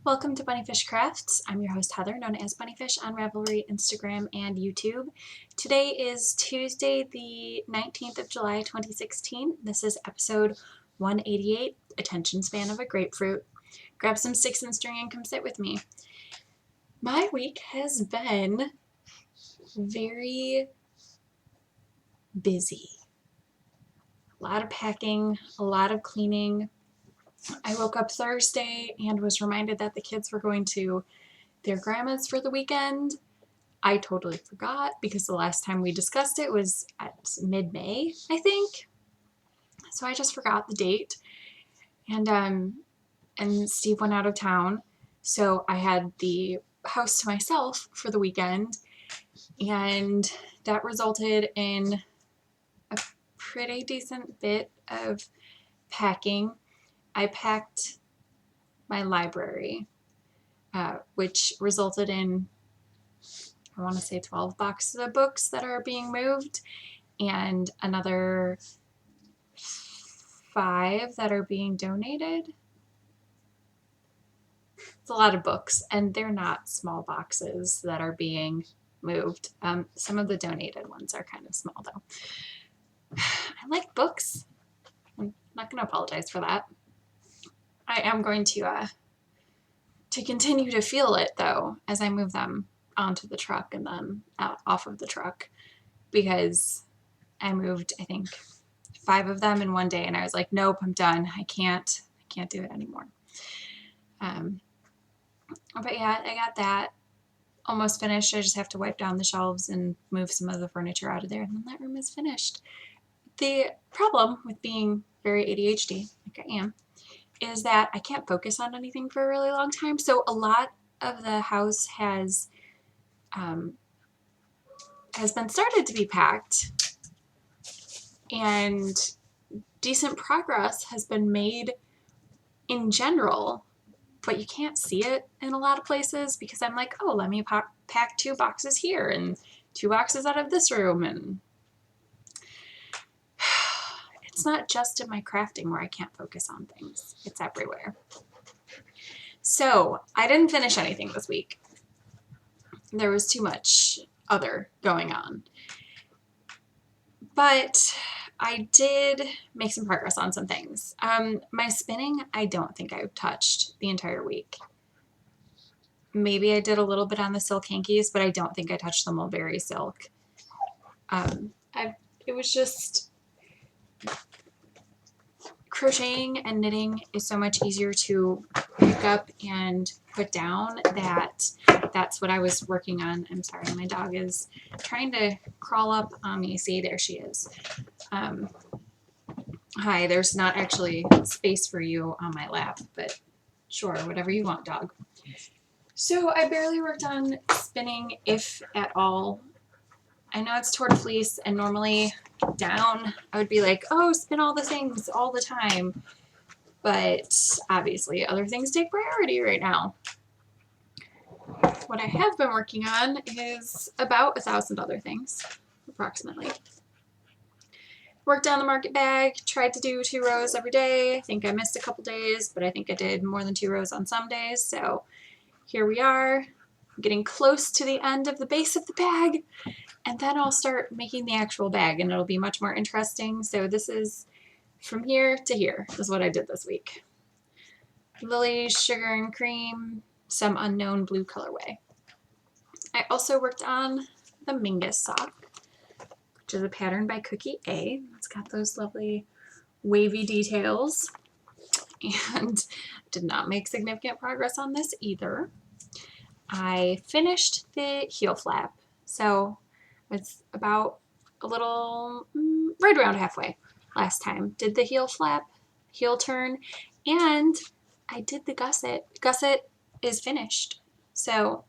Welcome to Bunnyfish Crafts. I'm your host Heather, known as Bunnyfish on Ravelry, Instagram, and YouTube. Today is Tuesday, the 19th of July, 2016. This is episode 188, Attention Span of a Grapefruit. Grab some sticks and string and come sit with me. My week has been very busy. A lot of packing, a lot of cleaning. I woke up Thursday and was reminded that the kids were going to their grandma's for the weekend. I totally forgot because the last time we discussed it was at mid-May, I think. So I just forgot the date. And Steve went out of town, so I had the house to myself for the weekend, and that resulted in a pretty decent bit of packing. I packed my library, which resulted in, I want to say 12 boxes of books that are being moved and another 5 that are being donated. It's a lot of books, and they're not small boxes that are being moved. Some of the donated ones are kind of small, though. I like books. I'm not going to apologize for that. I am going to continue to feel it, though, as I move them onto the truck and then out off of the truck, because I moved, I think, 5 of them in one day, and I was like, nope, I'm done. I can't do it anymore. But yeah, I got that almost finished. I just have to wipe down the shelves and move some of the furniture out of there, and then that room is finished. The problem with being very ADHD, like I am, is that I can't focus on anything for a really long time. So a lot of the house has been started to be packed, and decent progress has been made in general, but you can't see it in a lot of places because I'm like, oh, let me pack 2 boxes here and 2 boxes out of this room, and it's not just in my crafting where I can't focus on things. It's everywhere. So I didn't finish anything this week. There was too much other going on. But I did make some progress on some things. My spinning, I don't think I've touched the entire week. Maybe I did a little bit on the silk hankies, but I don't think I touched the mulberry silk. It was just, crocheting and knitting is so much easier to pick up and put down that's what I was working on. I'm sorry, my dog is trying to crawl up on me. See, there she is. Hi, there's not actually space for you on my lap, but sure, whatever you want, dog. So I barely worked on spinning, if at all. I know it's toward fleece, and normally down I would be like, oh, spin all the things all the time. But obviously other things take priority right now. What I have been working on is about 1,000 other things, approximately. Worked on the market bag, tried to do 2 rows every day. I think I missed a couple days, but I think I did more than 2 rows on some days. So here we are, getting close to the end of the base of the bag, and then I'll start making the actual bag, and it'll be much more interesting. So this is from here to here is what I did this week. Lily, sugar and cream, some unknown blue colorway. I also worked on the Mingus sock, which is a pattern by Cookie A. It's got those lovely wavy details, and did not make significant progress on this either. I finished the heel flap, so it's about a little, right around halfway last time. Did the heel flap, heel turn, and I did the gusset. Gusset is finished, so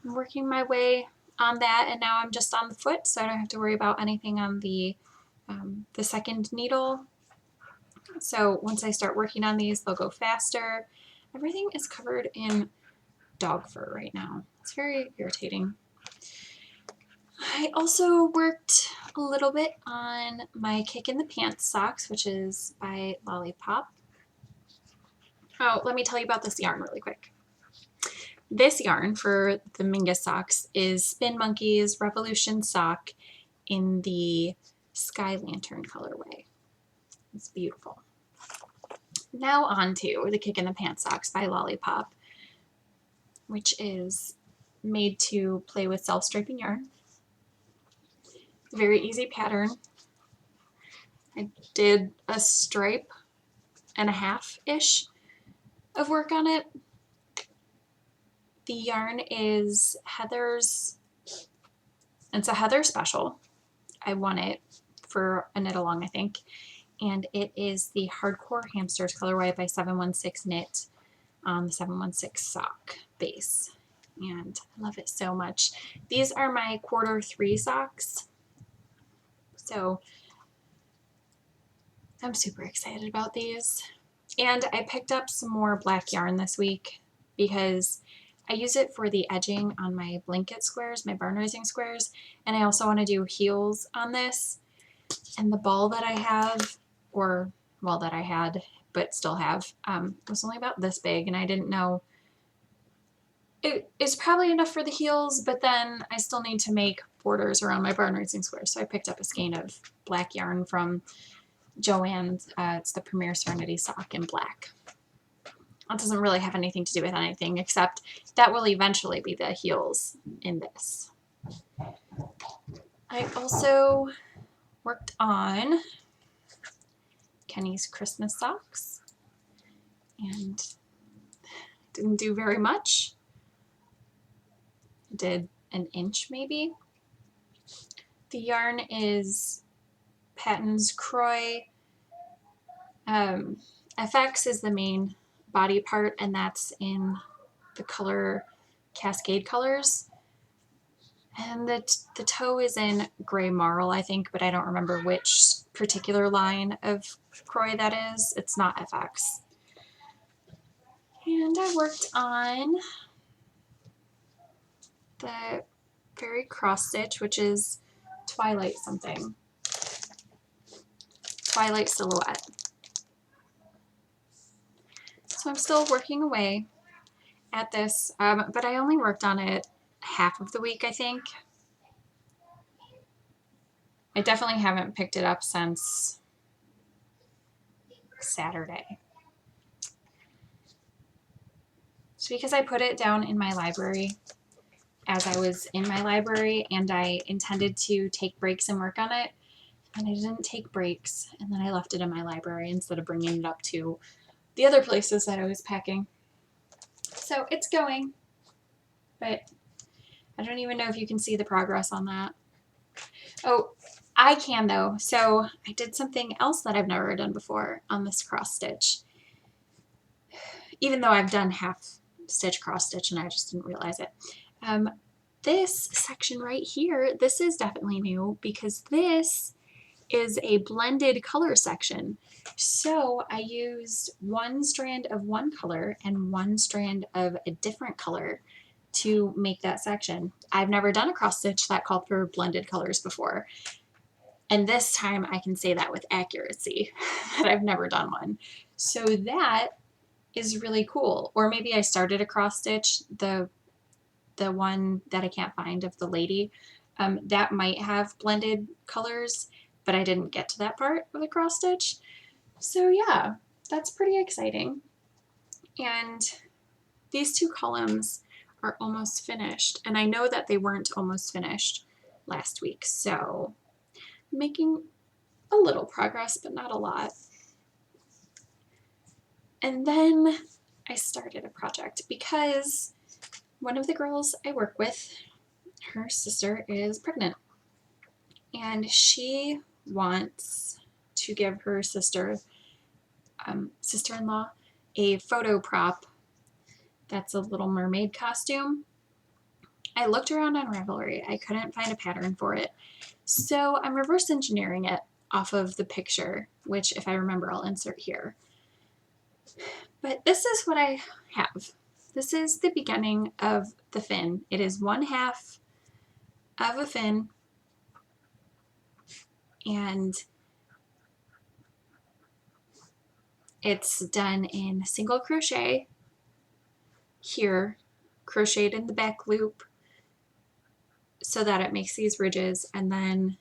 I'm working my way on that, and now I'm just on the foot, so I don't have to worry about anything on the second needle. So once I start working on these, they'll go faster. Everything is covered in dog fur right now. It's very irritating. I also worked a little bit on my Kick in the Pants socks, which is by Lollipop. Oh, let me tell you about this yarn really quick. This yarn for the Mingus socks is Spin Monkey's Revolution sock in the Sky Lantern colorway. It's beautiful. Now on to the Kick in the Pants socks by Lollipop, which is made to play with self-striping yarn. Very easy pattern. I did a stripe and a half-ish of work on it. The yarn is Heather's, it's a Heather special. I won it for a knit along, I think. And it is the Hardcore Hamsters colorway by 716 Knit on the 716 sock base. And I love it so much. These are my Q3 socks. So I'm super excited about these. And I picked up some more black yarn this week because I use it for the edging on my blanket squares, my barn raising squares, and I also want to do heels on this. And the ball that I have, or well, that I had, but still have, was only about this big, and I didn't know. It's probably enough for the heels, but then I still need to make borders around my barn raising squares. So I picked up a skein of black yarn from Joann's. It's the Premier Serenity sock in black. That doesn't really have anything to do with anything, except that will eventually be the heels in this. I also worked on Kenny's Christmas socks and didn't do very much. Did an inch maybe. The yarn is Patton's Croy. FX is the main body part, and that's in the color Cascade colors. And the toe is in Gray Marl, I think, but I don't remember which particular line of Croy that is. It's not FX. And I worked on the Fairy Cross Stitch, which is Twilight something. Twilight Silhouette. So I'm still working away at this, but I only worked on it half of the week, I think. I definitely haven't picked it up since Saturday. It's because I put it down in my library as I was in my library, and I intended to take breaks and work on it, and I didn't take breaks, and then I left it in my library instead of bringing it up to the other places that I was packing. So it's going, but I don't even know if you can see the progress on that. Oh, I can though. So I did something else that I've never done before on this cross stitch, even though I've done half stitch cross stitch and I just didn't realize it. This section right here, this is definitely new because this is a blended color section. So I used one strand of one color and one strand of a different color to make that section. I've never done a cross stitch that called for blended colors before. And this time I can say that with accuracy that I've never done one. So that is really cool. Or maybe I started a cross stitch, the one that I can't find of the lady, that might have blended colors, but I didn't get to that part of the cross stitch. So yeah, that's pretty exciting. And these two columns are almost finished, and I know that they weren't almost finished last week, so I'm making a little progress, but not a lot. And then I started a project because one of the girls I work with, her sister is pregnant, and she wants to give her sister-in-law a photo prop that's a Little Mermaid costume. I looked around on Ravelry. I couldn't find a pattern for it. So I'm reverse engineering it off of the picture, which if I remember, I'll insert here. But this is what I have. This is the beginning of the fin. It is 1/2 of a fin, and It's done in single crochet here, crocheted in the back loop so that it makes these ridges, and then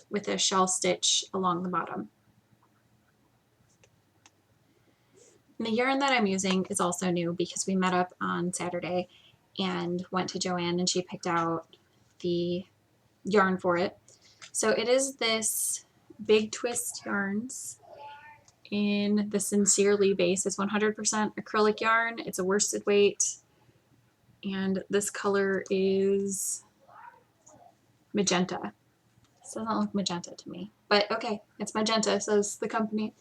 with a shell stitch along the bottom. And the yarn that I'm using is also new because we met up on Saturday and went to Joann and she picked out the yarn for it. So it is this Big Twist Yarns in the Sincerely base. It's 100% acrylic yarn. It's a worsted weight. And this color is magenta. This doesn't look magenta to me. But okay, it's magenta, says the company.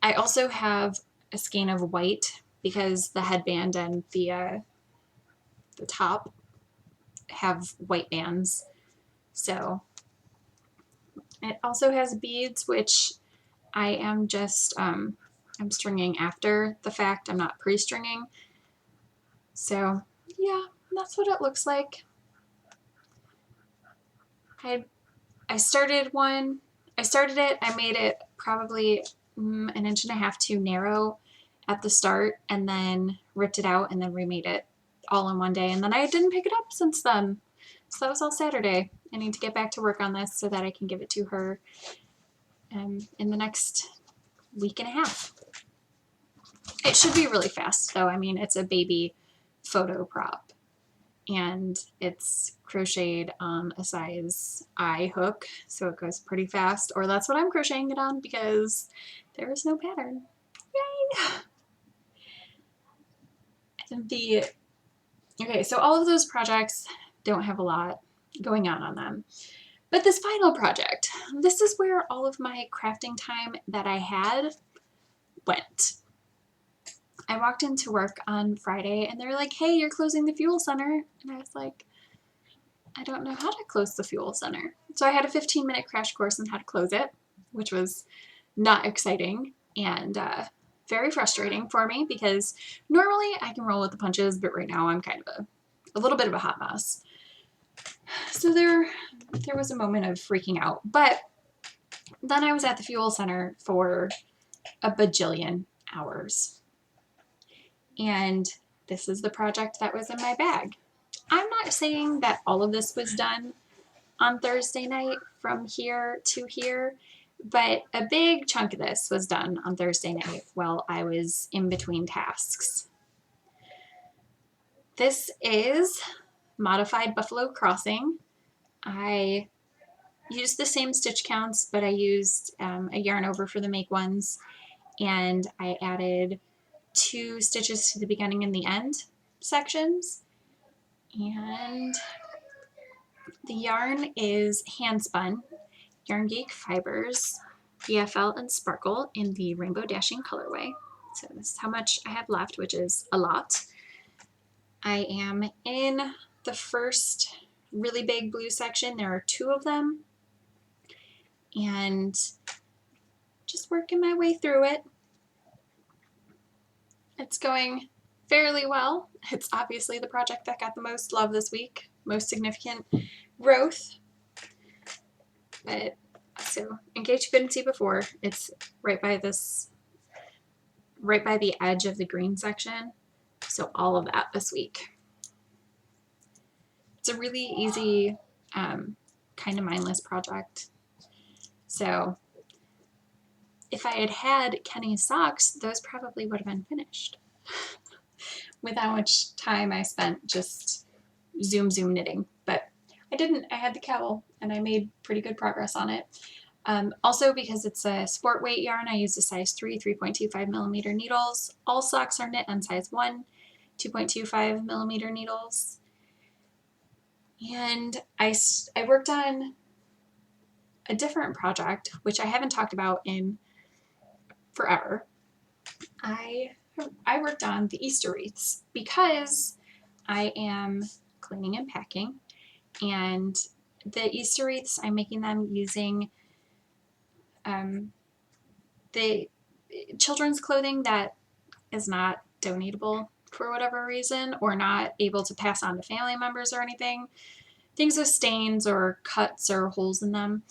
I also have a skein of white because the headband and the top have white bands. So it also has beads, which I am just, I'm stringing after the fact. I'm not pre-stringing. So yeah, that's what it looks like. I started it, I made it probably an inch and a half too narrow at the start and then ripped it out and then remade it all in one day. And then I didn't pick it up since then. So that was all Saturday. I need to get back to work on this so that I can give it to her in the next week and a half. It should be really fast though. I mean, it's a baby photo prop and it's crocheted on a size I hook, so it goes pretty fast, or that's what I'm crocheting it on because there is no pattern. Yay! Okay, so all of those projects don't have a lot going on them. But this final project, this is where all of my crafting time that I had went. I walked into work on Friday and they were like, hey, you're closing the fuel center. And I was like, I don't know how to close the fuel center. So I had a 15-minute crash course on how to close it, which was not exciting and very frustrating for me because normally I can roll with the punches, but right now I'm kind of a little bit of a hot mess. So there was a moment of freaking out, but then I was at the fuel center for a bajillion hours. And this is the project that was in my bag. I'm not saying that all of this was done on Thursday night from here to here, but a big chunk of this was done on Thursday night while I was in between tasks. This is Modified Buffalo Crossing. I used the same stitch counts, but I used a yarn over for the make ones, and I added 2 stitches to the beginning and the end sections. And the yarn is hand spun Yarn Geek Fibers BFL and Sparkle in the Rainbow Dashing colorway. So this is how much I have left, which is a lot. I am in the first really big blue section. There are 2 of them, and just working my way through it. It's going fairly well. It's obviously the project that got the most love this week, most significant growth. But so, in case you couldn't see before, it's right by the edge of the green section. So all of that this week. It's a really easy, kind of mindless project. So if I had had Kenny's socks, those probably would have been finished with how much time I spent just zoom knitting. But I didn't. I had the cowl and I made pretty good progress on it. Also, because it's a sport weight yarn, I used a size 3, 3.25 millimeter needles. All socks are knit on size 1, 2.25 millimeter needles. And I worked on a different project, which I haven't talked about in forever. I worked on the Easter wreaths because I am cleaning and packing, and the Easter wreaths, I'm making them using the children's clothing that is not donatable for whatever reason, or not able to pass on to family members or anything. Things with stains or cuts or holes in them.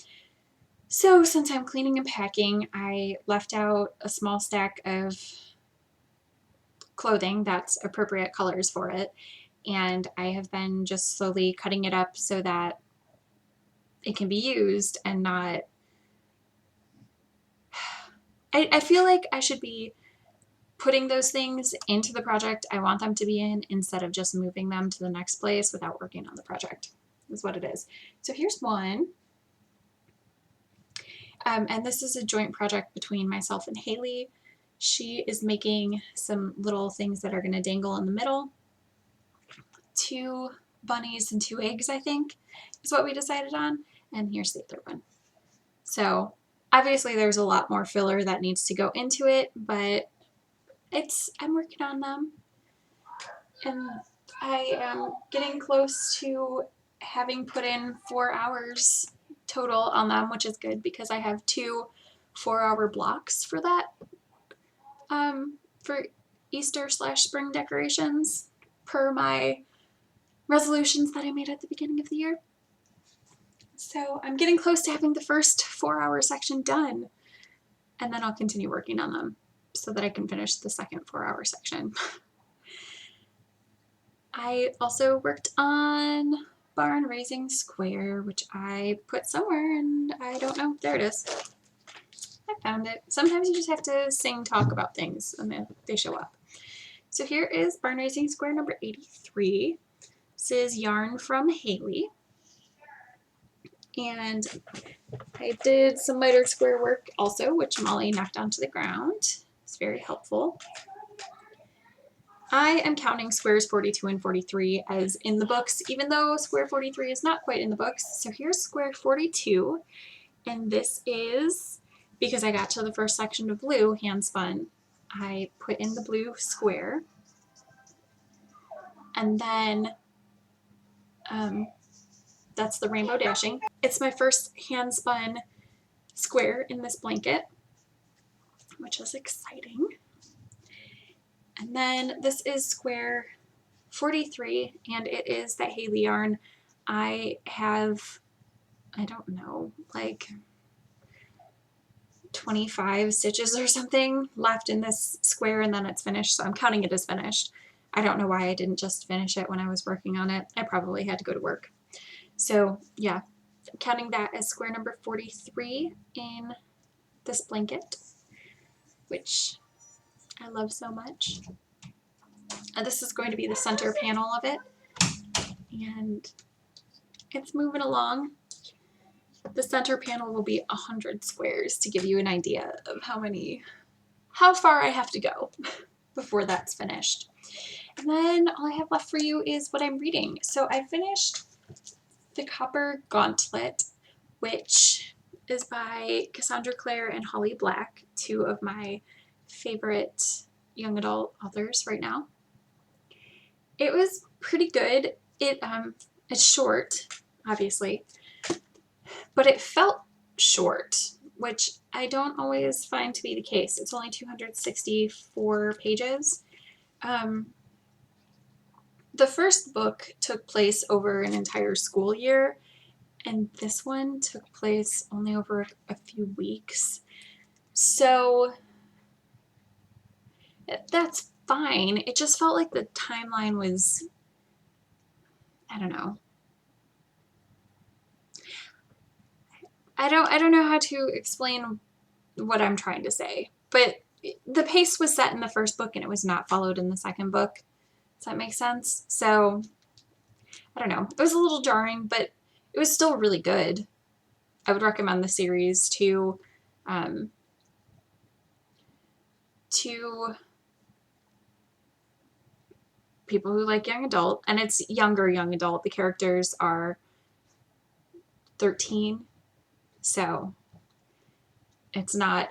So since I'm cleaning and packing, I left out a small stack of clothing that's appropriate colors for it, and I have been just slowly cutting it up so that it can be used and not. I feel like I should be putting those things into the project I want them to be in instead of just moving them to the next place without working on the project, is what it is. So here's one. And this is a joint project between myself and Haley. She is making some little things that are going to dangle in the middle. 2 bunnies and 2 eggs, I think, is what we decided on. And here's the other one. So obviously there's a lot more filler that needs to go into it, but I'm working on them. And I am getting close to having put in 4 hours total on them, which is good because I have 2 4-hour blocks for that, for Easter/spring decorations per my resolutions that I made at the beginning of the year. So I'm getting close to having the first 4-hour section done, and then I'll continue working on them so that I can finish the second 4-hour section. I also worked on Barn Raising Square, which I put somewhere and I don't know. There it is. I found it. Sometimes you just have to talk about things and then they show up. So here is Barn Raising Square number 83. This is yarn from Haley. And I did some mitered square work also, which Molly knocked onto the ground. It's very helpful. I am counting squares 42 and 43 as in the books, even though square 43 is not quite in the books. So here's square 42, and this is, because I got to the first section of blue hand spun, I put in the blue square, and then that's the rainbow dashing. It's my first hand spun square in this blanket, which is exciting. And then this is square 43, and it is that Haley yarn. I have, I don't know, like 25 stitches or something left in this square, and then it's finished, so I'm counting it as finished. I don't know why I didn't just finish it when I was working on it. I probably had to go to work. So yeah, counting that as square number 43 in this blanket, which I love so much. And this is going to be the center panel of it, and it's moving along. The center panel will be 100 squares to give you an idea of how far I have to go before that's finished. And then all I have left for you is what I'm reading. So I finished The Copper Gauntlet, which is by Cassandra Clare and Holly Black, 2 of my favorite young adult authors right now. It was pretty good. It's short, obviously, but it felt short, which I don't always find to be the case. It's only 264 pages. The first book took place over an entire school year, and this one took place only over a few weeks. So that's fine. It just felt like the timeline was, I don't know. I don't know how to explain what I'm trying to say, but the pace was set in the first book and it was not followed in the second book. Does that make sense? So I don't know. It was a little jarring, but it was still really good. I would recommend the series to people who like young adult, and it's younger young adult. The characters are 13, so it's not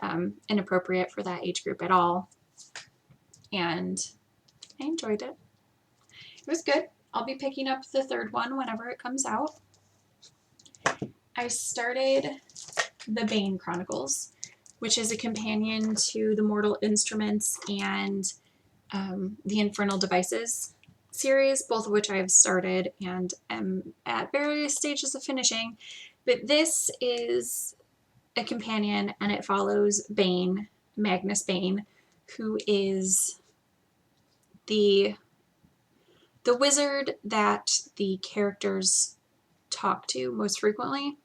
inappropriate for that age group at all. And I enjoyed it. It was good. I'll be picking up the third one whenever it comes out. I started The Bane Chronicles, which is a companion to the Mortal Instruments and the Infernal Devices series, both of which I have started and am at various stages of finishing. But this is a companion, and it follows Bane, Magnus Bane, who is the wizard that the characters talk to most frequently.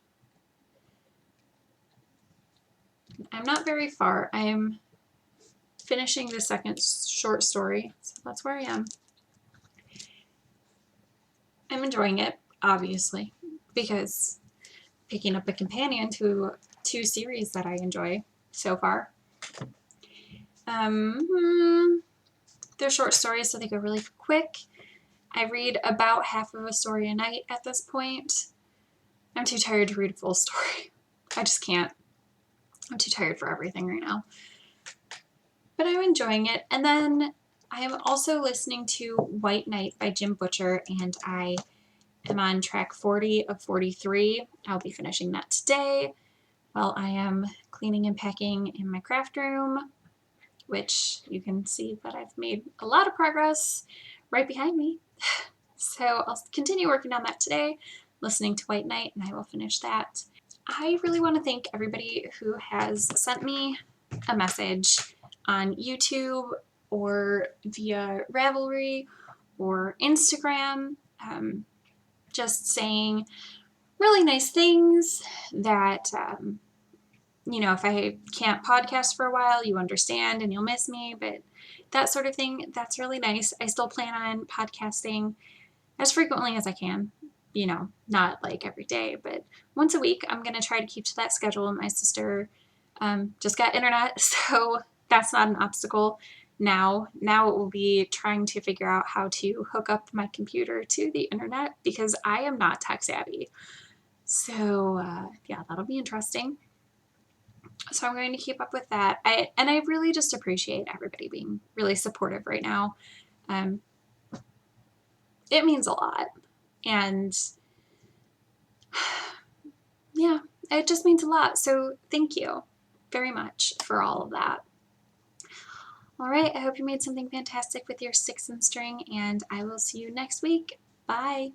I'm not very far. I am finishing the second short story, so that's where I am. I'm enjoying it, obviously, because picking up a companion to 2 series that I enjoy so far. They're short stories, so they go really quick. I read about half of a story a night at this point. I'm too tired to read a full story. I just can't. I'm too tired for everything right now. But I'm enjoying it. And then I am also listening to White Knight by Jim Butcher, and I am on track 40 of 43. I'll be finishing that today while I am cleaning and packing in my craft room, which you can see that I've made a lot of progress right behind me. So I'll continue working on that today, listening to White Knight, and I will finish that. I really want to thank everybody who has sent me a message on YouTube or via Ravelry or Instagram, just saying really nice things that, you know, if I can't podcast for a while, you understand and you'll miss me, but that sort of thing, that's really nice. I still plan on podcasting as frequently as I can, you know, not like every day, but once a week. I'm going to try to keep to that schedule. My sister just got internet, so that's not an obstacle now. Now it will be trying to figure out how to hook up my computer to the internet because I am not tech savvy. So yeah, that'll be interesting. So I'm going to keep up with that. I really just appreciate everybody being really supportive right now. It means a lot. And yeah, it just means a lot. So thank you very much for all of that. All right, I hope you made something fantastic with your sticks and string, and I will see you next week. Bye.